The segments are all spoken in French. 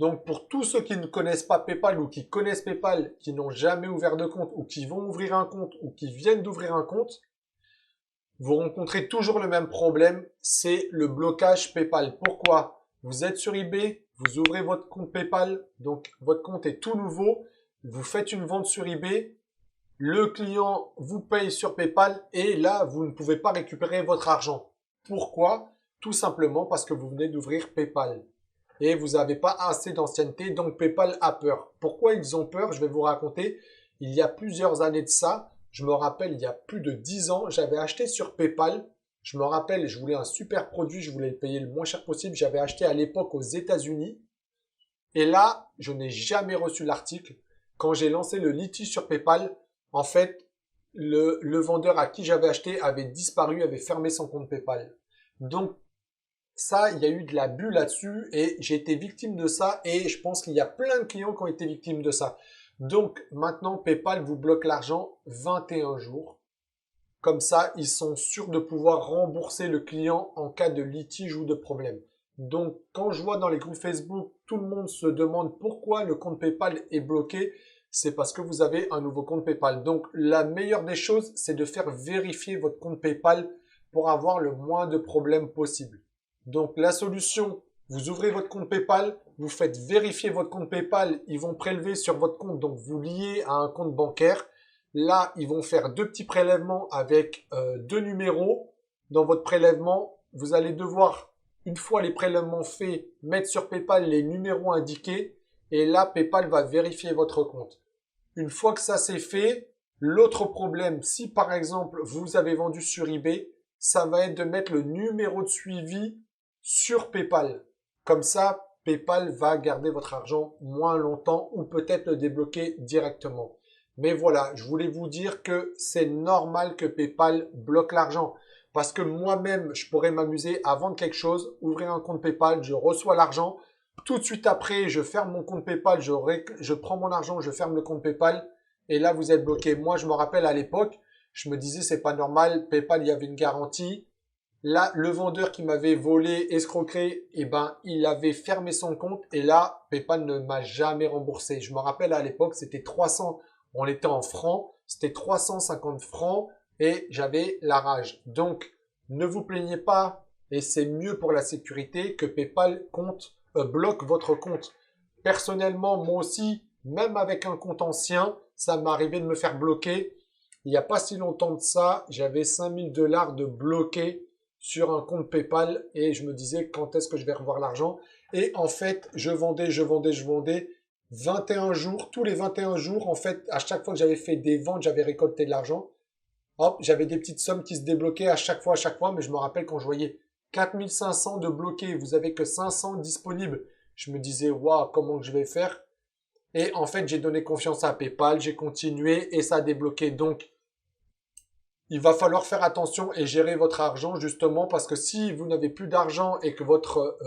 Donc pour tous ceux qui ne connaissent pas PayPal ou qui connaissent PayPal, qui n'ont jamais ouvert de compte ou qui vont ouvrir un compte ou qui viennent d'ouvrir un compte, vous rencontrez toujours le même problème, c'est le blocage PayPal. Pourquoi? Vous êtes sur eBay, vous ouvrez votre compte PayPal, donc votre compte est tout nouveau, vous faites une vente sur eBay, le client vous paye sur PayPal et là, vous ne pouvez pas récupérer votre argent. Pourquoi? Tout simplement parce que vous venez d'ouvrir PayPal et vous n'avez pas assez d'ancienneté, donc PayPal a peur. Pourquoi ils ont peur? Je vais vous raconter. Il y a plusieurs années de ça, je me rappelle, il y a plus de 10 ans, j'avais acheté sur PayPal. Je me rappelle, je voulais un super produit, je voulais le payer le moins cher possible. J'avais acheté à l'époque aux États-Unis. Et là, je n'ai jamais reçu l'article. Quand j'ai lancé le litige sur PayPal, en fait, le vendeur à qui j'avais acheté avait disparu, avait fermé son compte PayPal. Donc, ça, il y a eu de l'abus là-dessus et j'ai été victime de ça et je pense qu'il y a plein de clients qui ont été victimes de ça. Donc, maintenant, PayPal vous bloque l'argent 21 jours. Comme ça, ils sont sûrs de pouvoir rembourser le client en cas de litige ou de problème. Donc, quand je vois dans les groupes Facebook, tout le monde se demande pourquoi le compte PayPal est bloqué, c'est parce que vous avez un nouveau compte PayPal. Donc, la meilleure des choses, c'est de faire vérifier votre compte PayPal pour avoir le moins de problèmes possible. Donc, la solution, vous ouvrez votre compte PayPal, vous faites vérifier votre compte PayPal, ils vont prélever sur votre compte, donc vous liez à un compte bancaire. Là, ils vont faire deux petits prélèvements avec deux numéros. Dans votre prélèvement, vous allez devoir, une fois les prélèvements faits, mettre sur PayPal les numéros indiqués. Et là, PayPal va vérifier votre compte. Une fois que ça c'est fait, l'autre problème, si par exemple vous avez vendu sur eBay, ça va être de mettre le numéro de suivi sur PayPal. Comme ça, PayPal va garder votre argent moins longtemps ou peut-être le débloquer directement. Mais voilà, je voulais vous dire que c'est normal que PayPal bloque l'argent. Parce que moi-même, je pourrais m'amuser à vendre quelque chose, ouvrir un compte PayPal, je reçois l'argent. Tout de suite après, je ferme mon compte PayPal, je prends mon argent, je ferme le compte PayPal. Et là, vous êtes bloqué. Moi, je me rappelle à l'époque, je me disais, c'est pas normal. PayPal, il y avait une garantie. Là, le vendeur qui m'avait volé, escroqué, eh ben, il avait fermé son compte. Et là, PayPal ne m'a jamais remboursé. Je me rappelle à l'époque, c'était 300. On était en francs, c'était 350 francs et j'avais la rage. Donc, ne vous plaignez pas et c'est mieux pour la sécurité que PayPal bloque votre compte. Personnellement, moi aussi, même avec un compte ancien, ça m'est arrivé de me faire bloquer. Il n'y a pas si longtemps de ça, j'avais 5000 $ de bloqué sur un compte PayPal et je me disais quand est-ce que je vais revoir l'argent. Et en fait, je vendais. 21 jours, tous les 21 jours, en fait, à chaque fois que j'avais fait des ventes, j'avais récolté de l'argent. Hop, j'avais des petites sommes qui se débloquaient à chaque fois, mais je me rappelle quand je voyais 4500 de bloqués, vous avez que 500 disponibles. Je me disais, waouh, comment je vais faire? Et en fait, j'ai donné confiance à PayPal, j'ai continué et ça a débloqué. Donc, il va falloir faire attention et gérer votre argent justement parce que si vous n'avez plus d'argent et que votre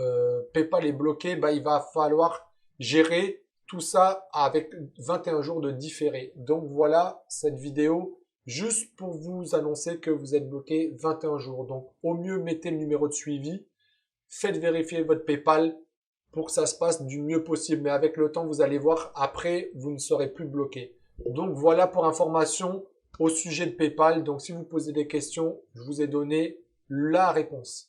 PayPal est bloqué, bah, il va falloir gérer tout ça avec 21 jours de différé. Donc voilà cette vidéo juste pour vous annoncer que vous êtes bloqué 21 jours. Donc au mieux mettez le numéro de suivi, faites vérifier votre PayPal pour que ça se passe du mieux possible. Mais avec le temps, vous allez voir, après, vous ne serez plus bloqué. Donc voilà pour information au sujet de PayPal. Donc si vous posez des questions, je vous ai donné la réponse.